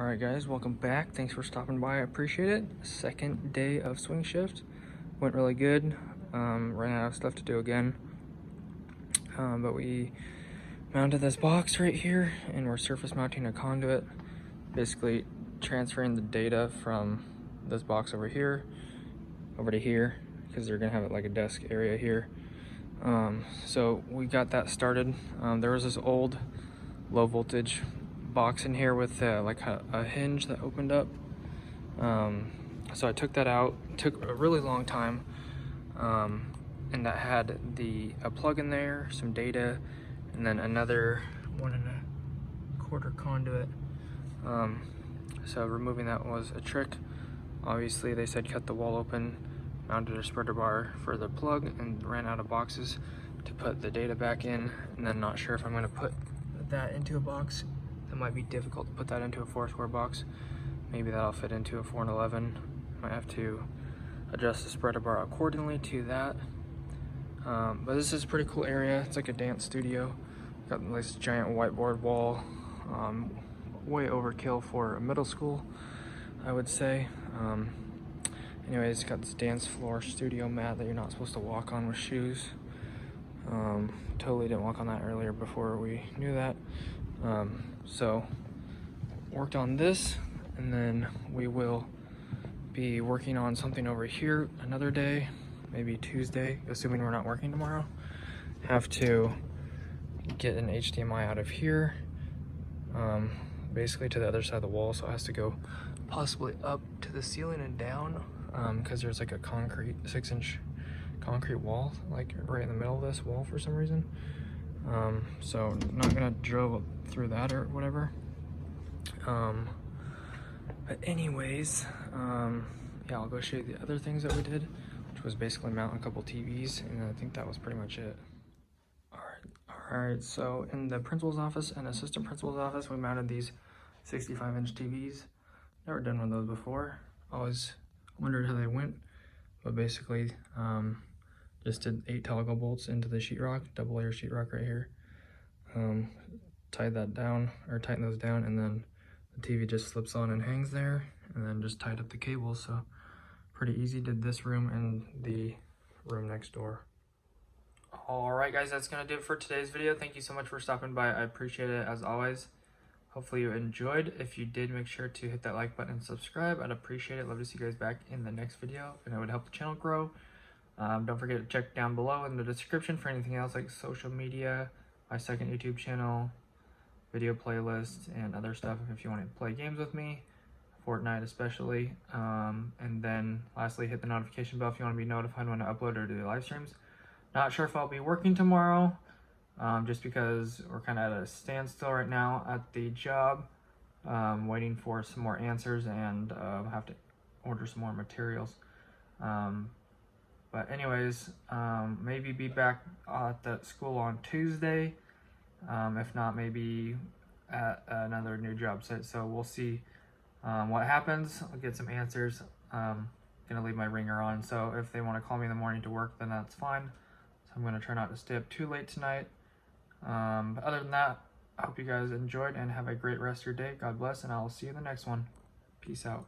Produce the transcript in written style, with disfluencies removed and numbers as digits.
All right, guys, welcome back. Thanks for stopping by. I appreciate it. Second day of swing shift went really good. Ran out of stuff to do again, but we mounted this box right here, and we're surface mounting a conduit, basically transferring the data from this box over here over to here, because they're gonna have it like a desk area here. So we got that started. There was this old low voltage box in here with like a hinge that opened up. So I took that out. It took a really long time, and that had a plug in there, some data, and then another 1.25 conduit. So removing that was a trick. Obviously, they said cut the wall open, mounted a spreader bar for the plug, and ran out of boxes to put the data back in. And then not sure if I'm going to put that into a box. It might be difficult to put that into a 4-square box. Maybe that'll fit into a 4 and 11. Might have to adjust the spreader bar accordingly to that. But this is a pretty cool area. It's like a dance studio. Got this giant whiteboard wall. Way overkill for a middle school, I would say. Anyways, it's got this dance floor studio mat that you're not supposed to walk on with shoes. Totally didn't walk on that earlier before we knew that. So worked on this, and then we will be working on something over here another day, maybe Tuesday, assuming we're not working tomorrow. Have to get an HDMI out of here, basically to the other side of the wall, so it has to go possibly up to the ceiling and down, because there's like a 6-inch concrete wall like right in the middle of this wall for some reason. So not gonna drill through that or whatever. But anyways, yeah, I'll go show you the other things that we did, which was basically mount a couple TVs, and I think that was pretty much it. Alright, so in the principal's office and assistant principal's office, we mounted these 65-inch TVs. Never done one of those before. Always wondered how they went, but basically, just did 8 toggle bolts into the sheetrock, double layer sheetrock right here. Tied that down, or tighten those down, and then the TV just slips on and hangs there, and then just tied up the cables. So pretty easy. Did this room and the room next door. All right, guys, that's gonna do it for today's video. Thank you so much for stopping by. I appreciate it as always. Hopefully you enjoyed. If you did, make sure to hit that like button and subscribe. I'd appreciate it. Love to see you guys back in the next video, and it would help the channel grow. Don't forget to check down below in the description for anything else like social media, my second YouTube channel, video playlists, and other stuff if you want to play games with me, Fortnite especially. And then lastly, hit the notification bell if you want to be notified when I upload or do the live streams. Not sure if I'll be working tomorrow, just because we're kind of at a standstill right now at the job, waiting for some more answers, and have to order some more materials. But anyways, maybe be back at the school on Tuesday. If not, maybe at another new job site. So we'll see what happens. I'll get some answers. Gonna leave my ringer on, so if they want to call me in the morning to work, then that's fine. So I'm gonna try not to stay up too late tonight. But other than that, I hope you guys enjoyed and have a great rest of your day. God bless, and I'll see you in the next one. Peace out.